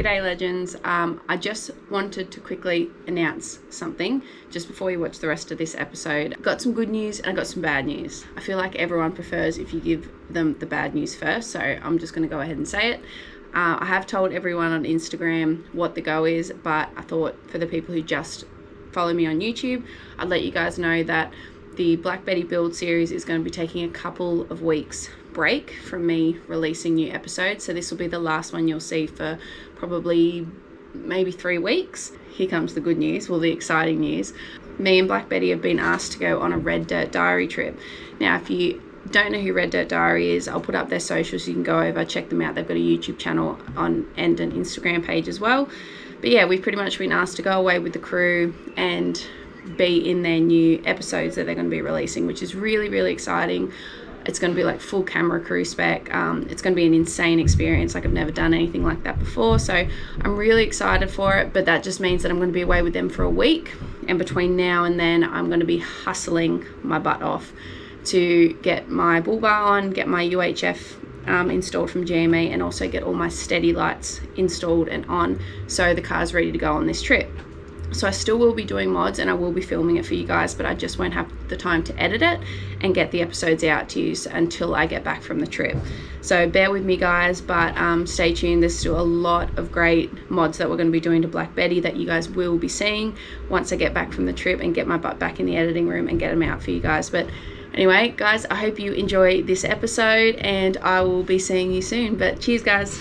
G'day legends, I just wanted to quickly announce something just before you watch the rest of this episode. I've got some good news and I got some bad news. I feel like everyone prefers if you give them the bad news first, so I'm just going to go ahead and say it. I have told everyone on Instagram what the go is, but I thought for the people who just follow me on YouTube, I'd let you guys know that the Black Betty build series is going to be taking a couple of weeks break from me releasing new episodes. So this will be the last one you'll see for probably maybe 3 weeks. Here comes the good news, well, the exciting news. Me and Black Betty have been asked to go on a Red Dirt Diary trip. Now, if you don't know who Red Dirt Diary is, I'll put up their socials, so you can go over, check them out. They've got a YouTube channel and an Instagram page as well. But yeah, we've pretty much been asked to go away with the crew and be in their new episodes that they're going to be releasing, which is really, really exciting. It's going to be like full camera crew spec. It's going to be an insane experience. Like, I've never done anything like that before, so I'm really excited for it. But that just means that I'm going to be away with them for a week, and between now and then I'm going to be hustling my butt off to get my bull bar on, get my UHF installed from GME, and also get all my steady lights installed and on, so the car's ready to go on this trip. So I still will be doing mods and I will be filming it for you guys, but I just won't have the time to edit it and get the episodes out to you until I get back from the trip. So bear with me, guys, but stay tuned. There's still a lot of great mods that we're going to be doing to Black Betty that you guys will be seeing once I get back from the trip and get my butt back in the editing room and get them out for you guys. But anyway, guys, I hope you enjoy this episode and I will be seeing you soon. But cheers, guys.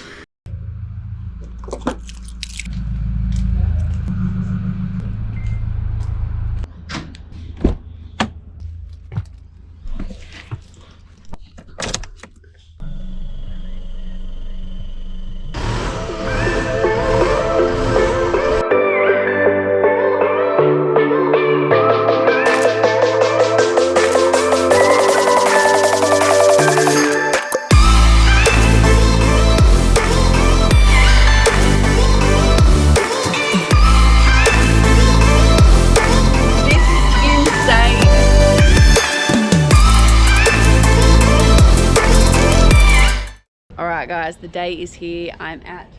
Alright guys, the day is here. I'm at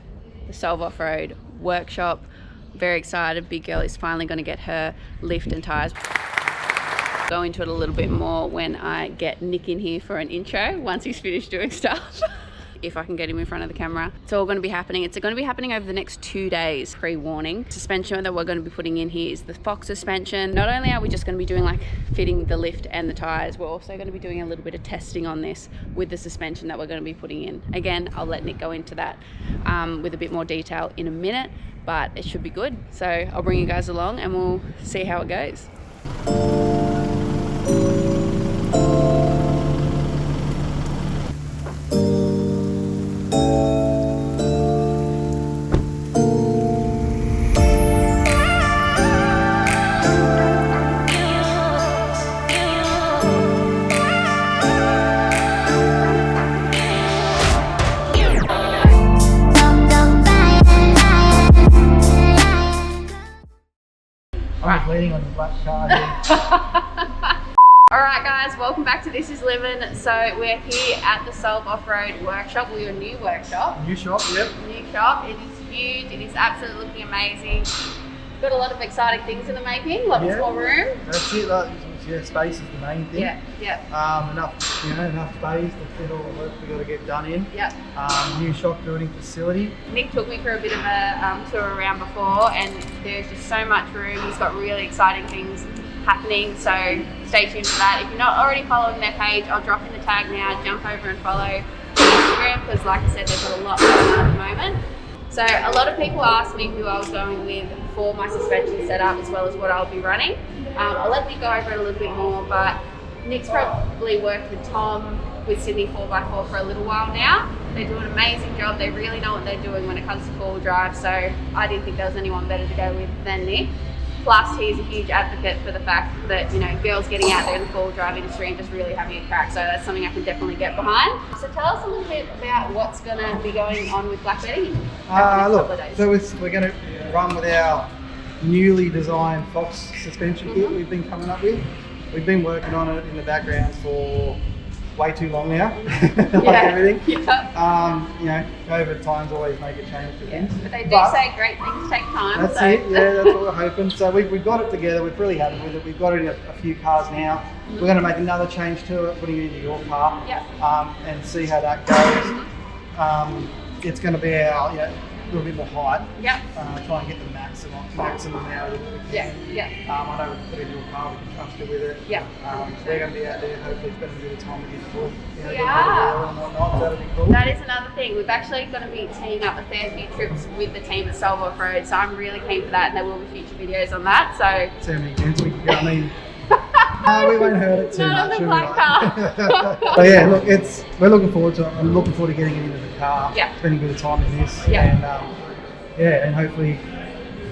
the Offroad workshop. Very excited. Big girl is finally going to get her lift and tyres. Go into it a little bit more when I get Nick in here for an intro once he's finished doing stuff. If I can get him in front of the camera. It's all going to be happening. It's going to be happening over the next 2 days. Pre-warning. Suspension that we're going to be putting in here is the Fox suspension. Not only are we just going to be doing like fitting the lift and the tyres, we're also going to be doing a little bit of testing on this with the suspension that we're going to be putting in. Again, I'll let Nick go into that with a bit more detail in a minute, but it should be good. So I'll bring you guys along and we'll see how it goes. Waiting on the black car. Alright guys, welcome back to This Is LIV'N. So we're here at the Offroad workshop, or your new workshop. New shop, yep. New shop. It is huge, it is absolutely looking amazing. Got a lot of exciting things in the making, lots more room. That's it, yeah, space is the main thing. Enough space to fit all the work we've got to get done in. New shop building facility. Nick took me for a bit of a tour around before, and there's just so much room. He's got really exciting things happening, so stay tuned for that. If you're not already following their page, I'll drop in the tag now. Jump over and follow Instagram, because like I said, they've got a lot going on at the moment. So a lot of people ask me who I was going with for my suspension setup, as well as what I'll be running. I'll let Nick go over it a little bit more, but Nick's probably worked with Tom with Sydney 4x4 for a little while now. They do an amazing job. They really know what they're doing when it comes to four-wheel drive, so I didn't think there was anyone better to go with than Nick. Plus, he's a huge advocate for the fact that, you know, girls getting out there in the four-wheel drive industry and just really having a crack. So that's something I can definitely get behind. So tell us a little bit about what's going to be going on with Black Betty over the next couple of days. So we're going to run with our newly designed Fox suspension kit we've been coming up with. We've been working on it in the background for way too long now, like everything. Yeah. You know, COVID times always make a change to things. But they do say great things take time. That's it, yeah, that's what we're hoping. So we've got it together, we're really happy with it. We've got it in a few cars now. We're going to make another change to it, putting it into your car, and see how that goes. It's going to be our, you know, a little bit more height. Try and get the maximum out of it. I know we can put it in your car, we can trust you with it. We're going to be out there hopefully spending a bit of time with you before, you know, and whatnot, so that'll be cool. That is another thing. We've actually going to be teeing up a fair few trips with the team at Offroad, so I'm really keen for that, and there will be future videos on that. So how many times we can go, I mean, we won't hurt it too much. Not on the black car. But yeah, look, we're looking forward to it. I'm looking forward to getting it into the car, spending a bit of time in this, and hopefully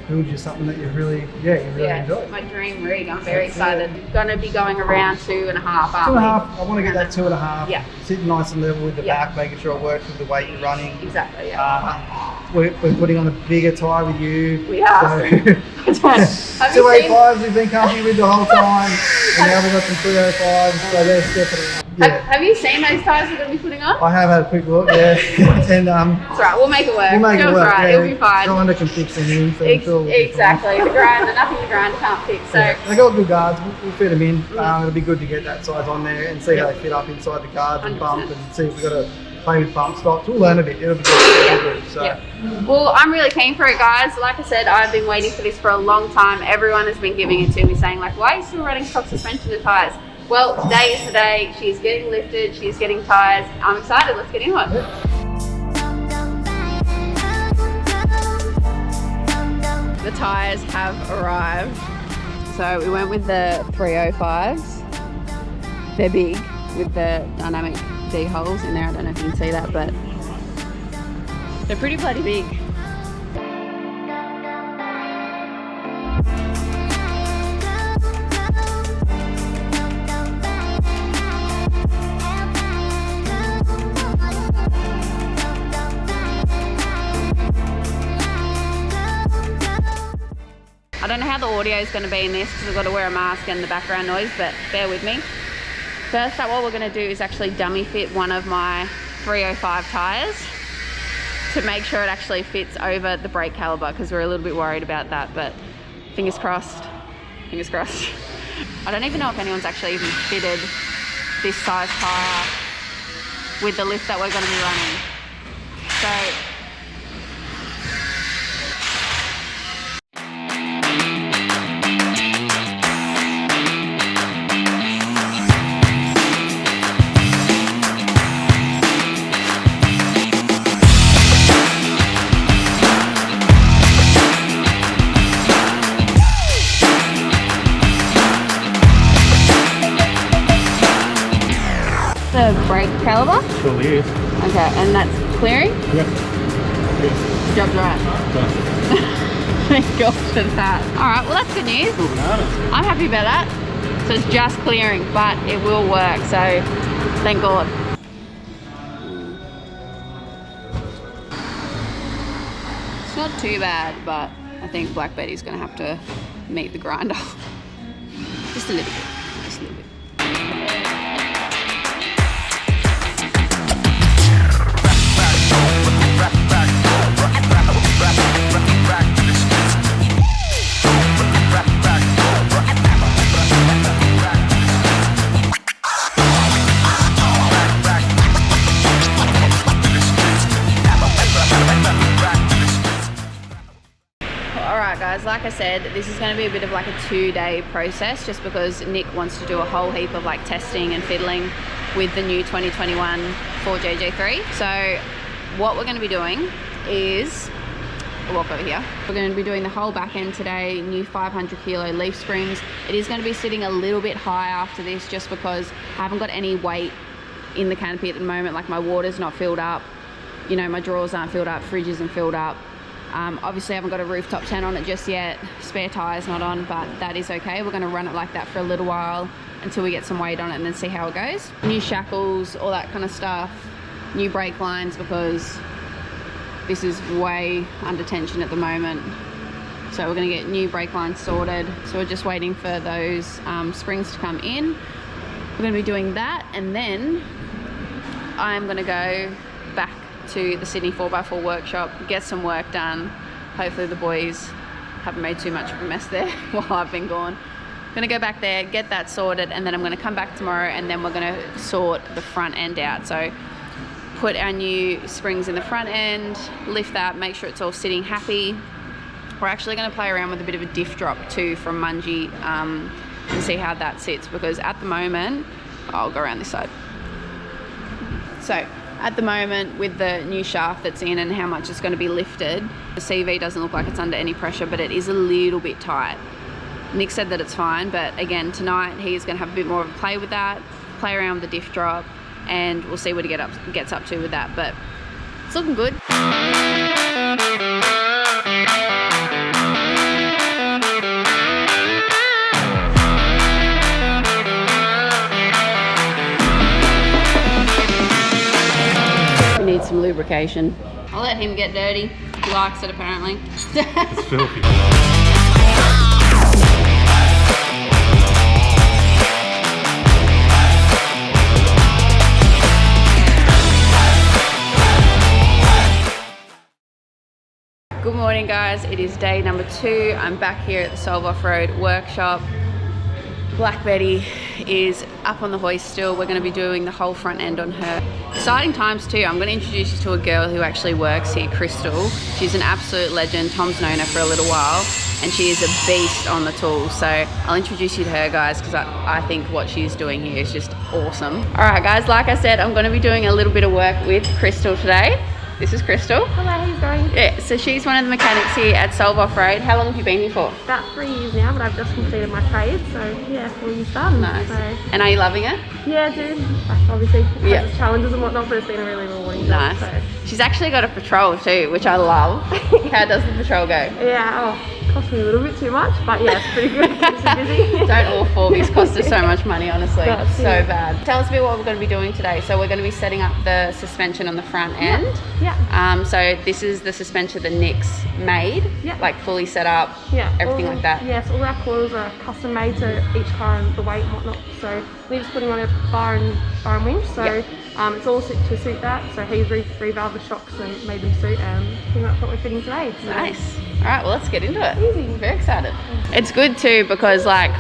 build you something that you really enjoy. My dream rig. I'm very excited. Going to be going around 2.5. 2.5. I want to get that 2.5. Yeah. Sitting nice and level with the back, making sure it works with the weight you're running. Exactly. Yeah. We're putting on a bigger tyre with you. We are. So 205's we've been comfy with the whole time, and now we've got some 305's, so they're definitely. Have you seen those tyres we're going to be putting on? I have had a quick look, and that's right. We'll make it work. We'll make it work. Right. It'll be fine. Grinder can fix anything, so I'm sure exactly. The grinder, nothing the grinder can't fix. So they got good guards. We'll fit them in. It'll be good to get that size on there and see how they fit up inside the guards and 100%. Bump, and see if we've got to play with bump stocks. We'll learn a bit. It'll be good. So. Well, I'm really keen for it, guys. Like I said, I've been waiting for this for a long time. Everyone has been giving it to me, saying like, why are you still running stock suspension and tyres? Well, today is the day. She's getting lifted. She's getting tyres. I'm excited. Let's get into it. The tyres have arrived. So we went with the 305's. They're big with the dynamic D holes in there. I don't know if you can see that, but they're pretty bloody big. I don't know how the audio is going to be in this because I've got to wear a mask and the background noise, but bear with me. First up, what we're going to do is actually dummy fit one of my 305 tyres to make sure it actually fits over the brake caliber, because we're a little bit worried about that, but fingers crossed, fingers crossed. I don't even know if anyone's actually even fitted this size tyre with the lift that we're going to be running. So the brake caliber? Surely is. Okay, and that's clearing? Yep. Job's right. Thank God for that. Alright, well that's good news. I'm happy about that. So it's just clearing, but it will work, so thank God. It's not too bad, but I think Black Betty's gonna have to meet the grinder. Just a little bit, just a little bit. Guys, like I said, this is going to be a bit of like a 2-day process, just because Nick wants to do a whole heap of like testing and fiddling with the new 2021 Ford JJ3. So what we're going to be doing is, I'll walk over here. We're going to be doing the whole back end today, new 500 kilo leaf springs. It is going to be sitting a little bit high after this, just because I haven't got any weight in the canopy at the moment. Like my water's not filled up, you know, my drawers aren't filled up, fridge isn't filled up. Obviously I haven't got a rooftop tent on it just yet, spare tyres not on, but that is okay. We're going to run it like that for a little while until we get some weight on it and then see how it goes. New shackles, all that kind of stuff, new brake lines, because this is way under tension at the moment. So we're going to get new brake lines sorted. So we're just waiting for those springs to come in. we're going to be doing that, and then I'm going to go back to the Sydney 4x4 workshop, get some work done. Hopefully the boys haven't made too much of a mess there while I've been gone. I'm going to go back there, get that sorted, and then I'm going to come back tomorrow, and then we're going to sort the front end out. So put our new springs in the front end, lift that, make sure it's all sitting happy. We're actually going to play around with a bit of a diff drop too from Mungie, and see how that sits, because at the moment, I'll go around this side. So at the moment, with the new shaft that's in and how much it's going to be lifted, the CV doesn't look like it's under any pressure, but it is a little bit tight. Nick said that it's fine, but again, tonight he's going to have a bit more of a play with that, play around with the diff drop, and we'll see what he gets up to with that, but it's looking good. We need some lubrication. I'll let him get dirty. He likes it apparently. It's filthy. Good morning guys, it is day number 2. I'm back here at the Solve Offroad workshop. Black Betty is up on the hoist still. We're going to be doing the whole front end on her. Exciting times too. I'm going to introduce you to a girl who actually works here, Crystal. She's an absolute legend. Tom's known her for a little while and she is a beast on the tools. So I'll introduce you to her guys, because I think what she's doing here is just awesome. Alright guys, like I said, I'm going to be doing a little bit of work with Crystal today. This is Crystal. Hello, how are you going? Yeah, so she's one of the mechanics here at Solve Offroad. How long have you been here for? About 3 years now, but I've just completed my trade, so yeah, 4 years done. Nice. So, and are you loving it? yeah, I do. Obviously, it has its challenges and whatnot, but it's been a really rewarding job. Nice. So. She's actually got a patrol too, which I love. How does the patrol go? Yeah, cost me a little bit too much, but yeah, it's pretty good. Keeps me busy. Don't all 4Bs cost us so much money, honestly. That's so it. bad. Tell us a bit what we're going to be doing today. So we're going to be setting up the suspension on the front end. Yeah. So this is the suspension that Nick's made, like fully set up, everything like that. Yes, all our coils are custom made to each car and the weight and whatnot. So we're just putting on a bar and winch. So it's all to suit that. So he's revalved the shocks and made them suit, and pretty much what we're fitting today. So. Nice. All right, well, let's get into it. Easy. Very excited. It's good too, because like,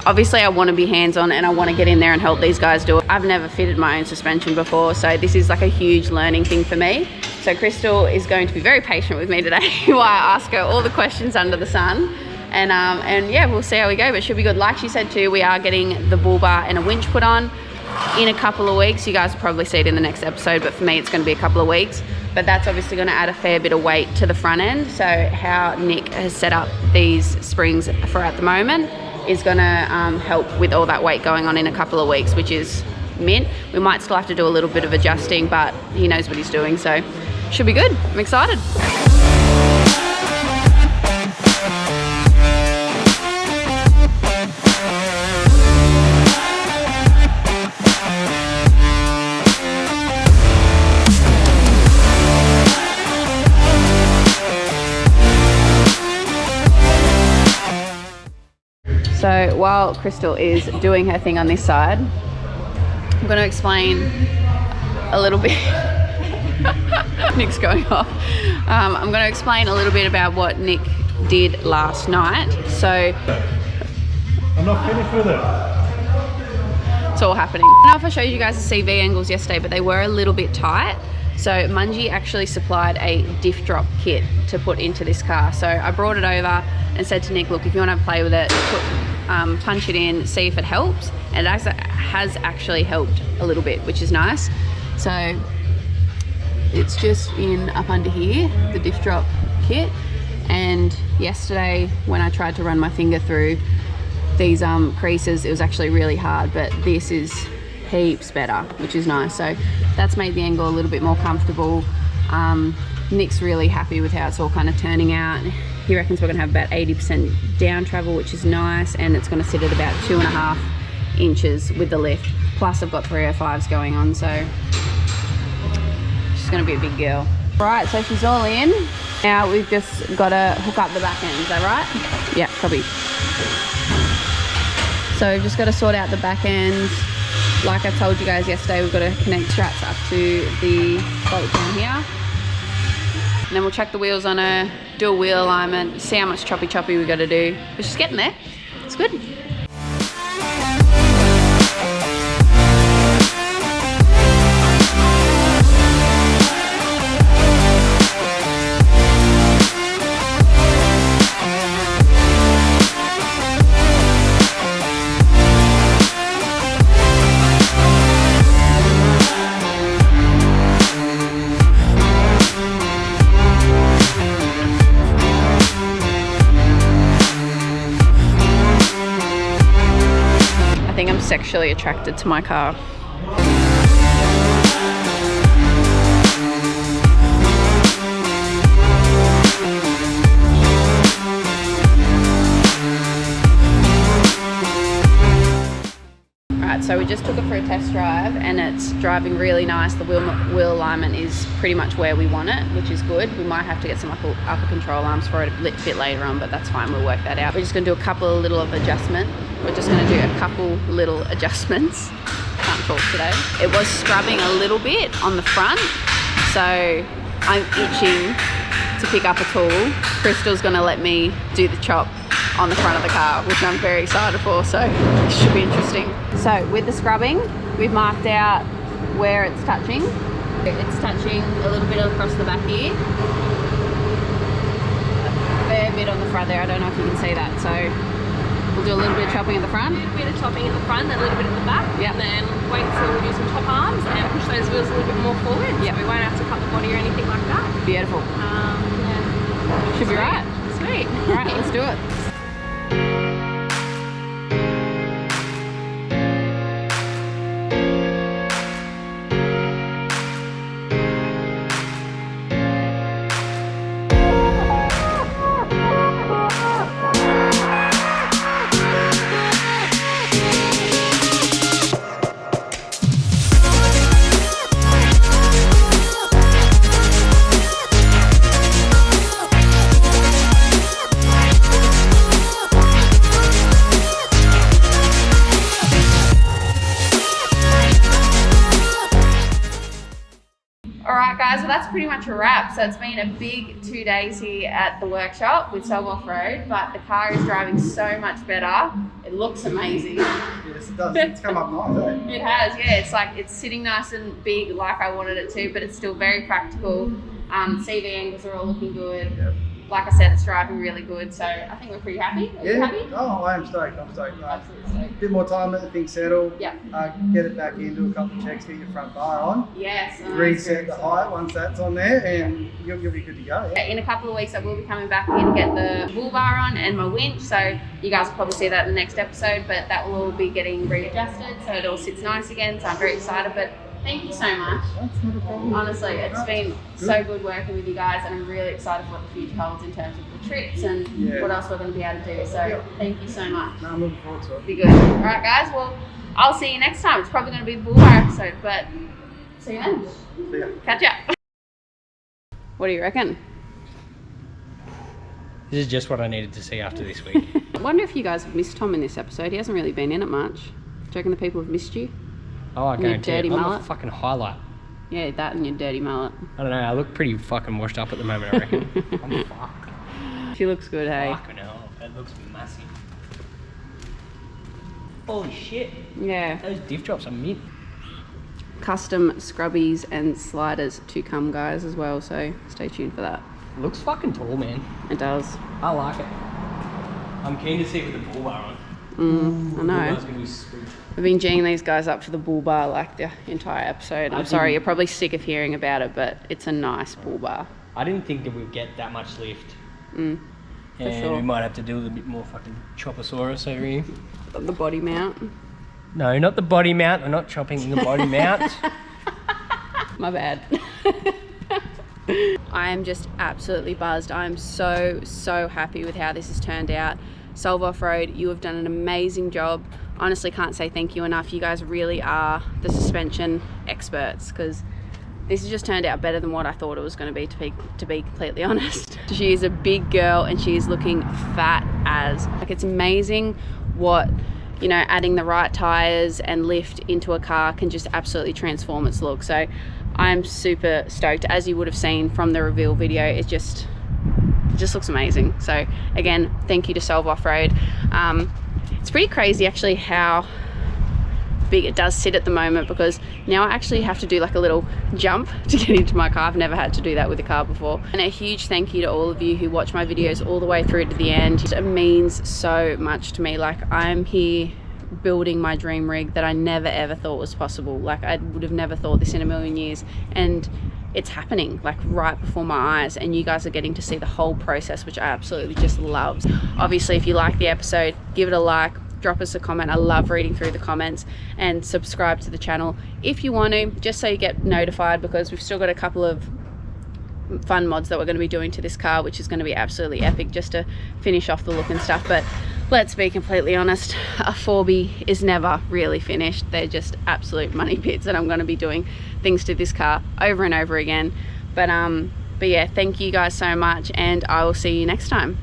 obviously I want to be hands-on and I want to get in there and help these guys do it. I've never fitted my own suspension before, so this is like a huge learning thing for me. So Crystal is going to be very patient with me today while I ask her all the questions under the sun. And yeah, we'll see how we go, but it should be good. Like she said too, we are getting the bull bar and a winch put on in a couple of weeks. You guys will probably see it in the next episode, but for me it's going to be a couple of weeks. But that's obviously going to add a fair bit of weight to the front end. So how Nick has set up these springs for at the moment is going to help with all that weight going on in a couple of weeks, which is mint. We might still have to do a little bit of adjusting, but he knows what he's doing, so should be good. I'm excited. So while Crystal is doing her thing on this side, I'm going to explain a little bit. Nick's going off. I'm going to explain a little bit about what Nick did last night. So I'm not finished with it. it's all happening. I don't know if I showed you guys the CV angles yesterday, but they were a little bit tight. So Mungie actually supplied a Diff Drop Kit to put into this car. So I brought it over and said to Nick, look, if you want to play with it, punch it in, see if it helps. And it has actually helped a little bit, which is nice. So it's just in up under here, the Diff Drop Kit. And yesterday when I tried to run my finger through these creases, it was actually really hard, but this is heaps better, which is nice. So that's made the angle a little bit more comfortable. Nick's really happy with how it's all kind of turning out. He reckons we're going to have about 80% down travel, which is nice, and it's going to sit at about 2.5 inches with the lift. Plus I've got 305's going on, so she's going to be a big girl. Right, so she's all in. Now we've just got to hook up the back end, is that right? Yeah, probably. So we've just got to sort out the back end, Like I told you guys yesterday, we've got to connect struts up to the bolt down here. And then we'll chuck the wheels on her, do a wheel alignment, see how much choppy we got to do. But she's getting there. It's good. I'm sexually attracted to my car. Alright, so we just took it for a test drive and it's driving really nice. The wheel alignment is pretty much where we want it, which is good. We might have to get some upper control arms for it a bit later on, but that's fine, we'll work that out. We're just going to do a couple of little adjustments. We're just going to do a couple little adjustments. Can't talk today. It was scrubbing a little bit on the front, so I'm itching to pick up a tool. Crystal's going to let me do the chop on the front of the car, which I'm very excited for, so it should be interesting. So with the scrubbing, we've marked out where it's touching. It's touching a little bit across the back here. A fair bit on the front there, I don't know if you can see that. So we'll do a little bit of chopping at the front. A little bit of chopping at the front, then a little bit at the back. Yep. And then wait till we do some top arms and push those wheels a little bit more forward. Yep. So we won't have to cut the body or anything like that. Beautiful. Yeah. Should be right. Sweet. All right, let's do it. Alright guys, well that's pretty much a wrap. So it's been a big 2 days here at the workshop with Selva Offroad, but the car is driving so much better. It looks amazing. Yes, it does. It's come up nice, eh? It has, yeah. It's like it's sitting nice and big like I wanted it to, but it's still very practical. CV angles are all looking good. Yep. Like I said, it's driving really good, so I think we're pretty happy. Are you happy? Oh, I am stoked. I'm stoked. Absolutely stoked. Bit more time, let the thing settle. Yeah. Get it back in, do a couple of checks, get your front bar on. Yes. Reset the height once that's on there, and you'll be good to go. Yeah. In a couple of weeks, I will be coming back in to get the bull bar on and my winch, so you guys will probably see that in the next episode, but that will all be getting readjusted, so it all sits nice again, so I'm very excited. But thank you so much. That's not a problem. Honestly, it's been so good working with you guys, and I'm really excited for what the future holds in terms of the trips and what else we're going to be able to do. So thank you so much. No, I'm looking forward to it. Be good. All right, guys. Well, I'll see you next time. It's probably going to be the bull bar episode, but see you then. See ya. Catch ya. What do you reckon? This is just what I needed to see after this week. I wonder if you guys have missed Tom in this episode. He hasn't really been in it much. Do you reckon the people have missed you? Oh, I And your guarantee dirty it. I'm mullet? a fucking highlight. Yeah, that and your dirty mullet. I don't know, I look pretty fucking washed up at the moment, I reckon. I'm fucked. She looks good, hey? Fucking hell, that looks massive. Holy shit. Yeah. Those diff drops are mint. Custom scrubbies and sliders to come, guys, as well, so stay tuned for that. It looks fucking tall, man. It does. I like it. I'm keen to see it with the bull bar on. I Bull know. bar's gonna be sweet. We've been G'ing these guys up for the bull bar like the entire episode. I'm sorry, you're probably sick of hearing about it, but it's a nice bull bar. I didn't think that we'd get that much lift. For And sure. we might have to do a little bit more fucking choppersaurus over here. The body mount. No, not the body mount. We're not chopping the body mount. My bad. I am just absolutely buzzed. I am so happy with how this has turned out. Selva Offroad, you have done an amazing job. Honestly, can't say thank you enough. You guys really are the suspension experts, because this has just turned out better than what I thought it was going to be completely honest. She is a big girl and she is looking fat as. Like, it's amazing what you know, adding the right tires and lift into a car can just absolutely transform its look. So I'm super stoked. As you would have seen from the reveal video, it just looks amazing. So again, thank you to Solve Off-Road. It's pretty crazy actually how big it does sit at the moment, because now I actually have to do like a little jump to get into my car. I've never had to do that with a car before. And a huge thank you to all of you who watch my videos all the way through to the end. It means so much to me. Like, I'm here building my dream rig that I never ever thought was possible. Like, I would have never thought this in a million years, and it's happening like right before my eyes, and you guys are getting to see the whole process, which I absolutely just love. Obviously, if you like the episode, give it a like, drop us a comment. I love reading through the comments, and subscribe to the channel if you want to, just so you get notified, because we've still got a couple of fun mods that we're going to be doing to this car, which is going to be absolutely epic, just to finish off the look and stuff. But let's be completely honest, a 4B is never really finished. They're just absolute money pits, and I'm going to be doing things to this car over and over again. But yeah, thank you guys so much, and I will see you next time.